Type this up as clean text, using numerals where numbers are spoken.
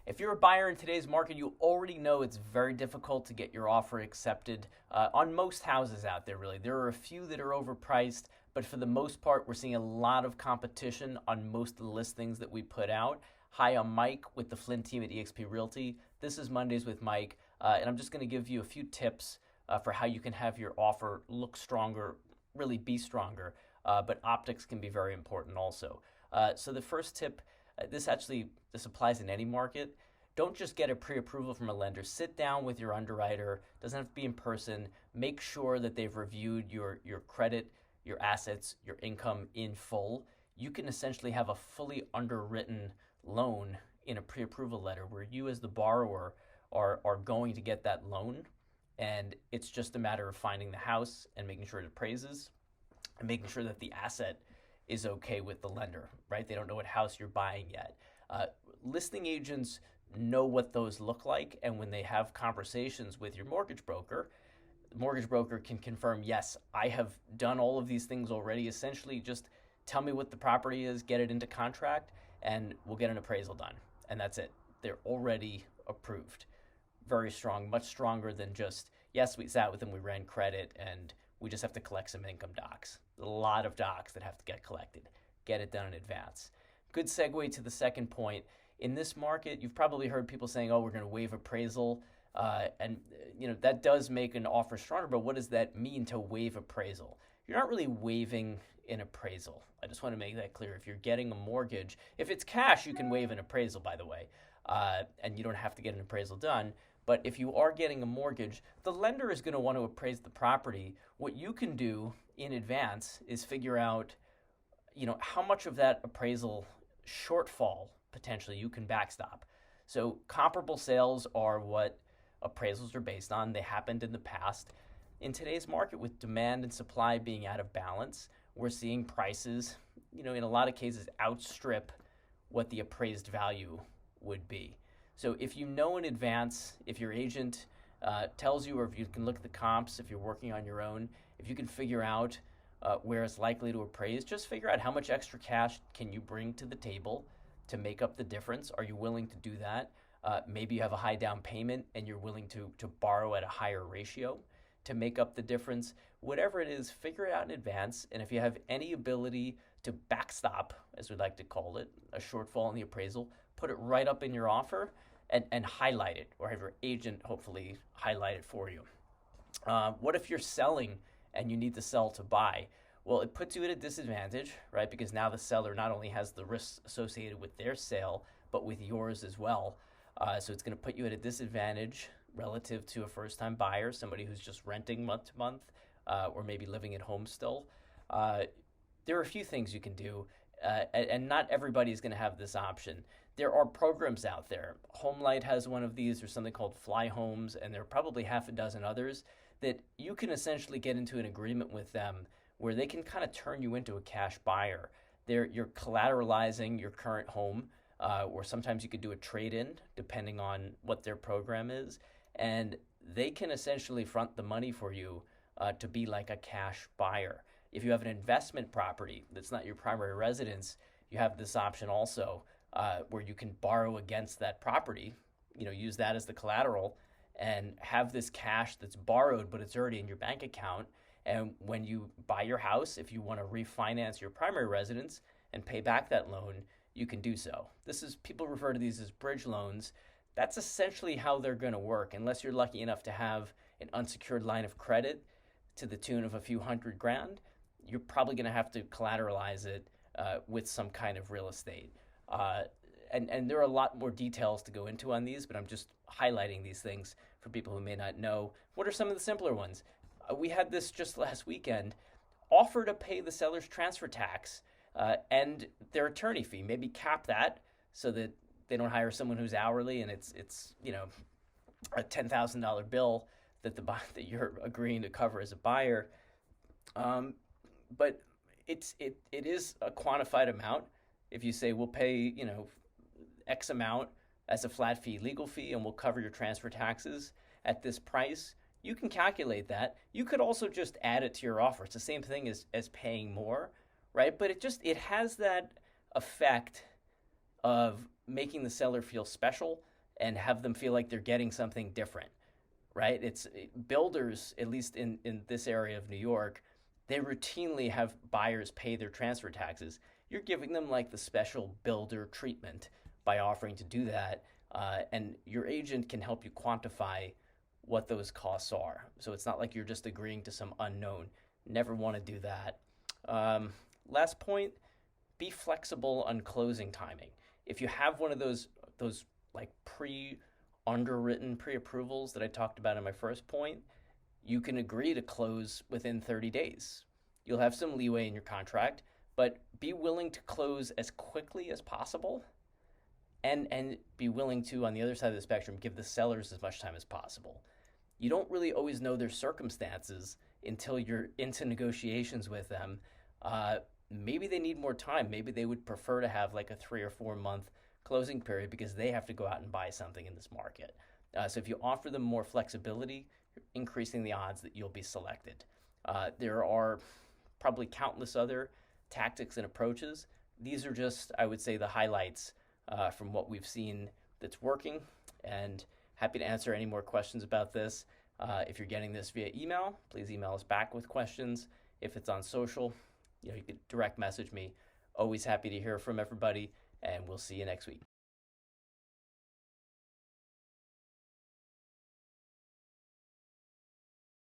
If you're a buyer in today's market, you already know it's very difficult to get your offer accepted on most houses out there, really. There are a few that are overpriced, but for the most part, we're seeing a lot of competition on most of the listings that we put out. Hi, I'm Mike with the Flynn team at eXp Realty. This is Mondays with Mike, and I'm just going to give you a few tips for how you can have your offer look stronger, really be stronger, but optics can be very important also. So the first tip, this applies in any market. Don't just get a pre-approval from a lender. Sit down with your underwriter. Doesn't have to be in person. Make sure that they've reviewed your credit, your assets, your income in full. You can essentially have a fully underwritten loan in a pre-approval letter where you as the borrower are going to get that loan, and it's just a matter of finding the house and making sure it appraises and making sure that the asset is okay with the lender, right? They don't know what house you're buying yet. Listing agents know what those look like, and when they have conversations with your mortgage broker, the mortgage broker can confirm, yes, I have done all of these things already. Essentially, just tell me what the property is, get it into contract, and we'll get an appraisal done. And that's it. They're already approved. Very strong, much stronger than just, yes, we sat with them, we ran credit, and we just have to collect some income docs. A lot of docs that have to get collected. Get it done in advance. Good segue to the second point. In this market, you've probably heard people saying, oh, we're going to waive appraisal. And that does make an offer stronger, but what does that mean to waive appraisal? You're not really waiving an appraisal. I just want to make that clear. If you're getting a mortgage, if it's cash, you can waive an appraisal, by the way, and you don't have to get an appraisal done. But if you are getting a mortgage, the lender is going to want to appraise the property. What you can do in advance is figure out, how much of that appraisal shortfall potentially you can backstop. So comparable sales are what appraisals are based on. They happened in the past. In today's market, with demand and supply being out of balance, we're seeing prices, in a lot of cases, outstrip what the appraised value would be. So if you know in advance, if your agent tells you, or if you can look at the comps, if you're working on your own, if you can figure out where it's likely to appraise, just figure out how much extra cash can you bring to the table to make up the difference. Are you willing to do that? Maybe you have a high down payment and you're willing to borrow at a higher ratio to make up the difference. Whatever it is, figure it out in advance. And if you have any ability to backstop, as we like to call it, a shortfall in the appraisal, put it right up in your offer and highlight it, or have your agent hopefully highlight it for you. What if you're selling and you need to sell to buy? Well, it puts you at a disadvantage, right? Because now the seller not only has the risks associated with their sale, but with yours as well. So it's going to put you at a disadvantage relative to a first-time buyer, somebody who's just renting month to month, or maybe living at home still. There are a few things you can do, and not everybody is going to have this option. There are programs out there. HomeLight has one of these. There's something called Fly Homes, and there are probably half a dozen others that you can essentially get into an agreement with them where they can kind of turn you into a cash buyer. You're collateralizing your current home, or sometimes you could do a trade-in depending on what their program is, and they can essentially front the money for you to be like a cash buyer. If you have an investment property that's not your primary residence, you have this option also where you can borrow against that property, use that as the collateral and have this cash that's borrowed, but it's already in your bank account. And when you buy your house, if you want to refinance your primary residence and pay back that loan, you can do so. People refer to these as bridge loans. That's essentially how they're going to work, unless you're lucky enough to have an unsecured line of credit to the tune of a few $100,000. You're probably going to have to collateralize it with some kind of real estate. And there are a lot more details to go into on these, but I'm just highlighting these things for people who may not know. What are some of the simpler ones? We had this just last weekend. Offer to pay the seller's transfer tax and their attorney fee. Maybe cap that so that they don't hire someone who's hourly and it's a $10,000 bill that that you're agreeing to cover as a buyer. But it is a quantified amount. If you say we'll pay X amount as a flat fee legal fee and we'll cover your transfer taxes at this price, you can calculate that. You could also just add it to your offer. It's the same thing as paying more, right? But it has that effect of making the seller feel special, and have them feel like they're getting something different, right? It's builders, at least in this area of New York, they routinely have buyers pay their transfer taxes. You're giving them like the special builder treatment by offering to do that. And your agent can help you quantify what those costs are. So it's not like you're just agreeing to some unknown. Never want to do that. Um, Last point, be flexible on closing timing. If you have one of those like underwritten pre-approvals that I talked about in my first point, you can agree to close within 30 days. You'll have some leeway in your contract, but be willing to close as quickly as possible, and be willing to, on the other side of the spectrum, give the sellers as much time as possible. You don't really always know their circumstances until you're into negotiations with them. Maybe they need more time. Maybe they would prefer to have like a 3 or 4 month closing period because they have to go out and buy something in this market. So if you offer them more flexibility, you're increasing the odds that you'll be selected. There are probably countless other tactics and approaches. These are just, I would say, the highlights from what we've seen that's working. And happy to answer any more questions about this. If you're getting this via email, please email us back with questions. If it's on social, you can direct message me. Always happy to hear from everybody, and we'll see you next week.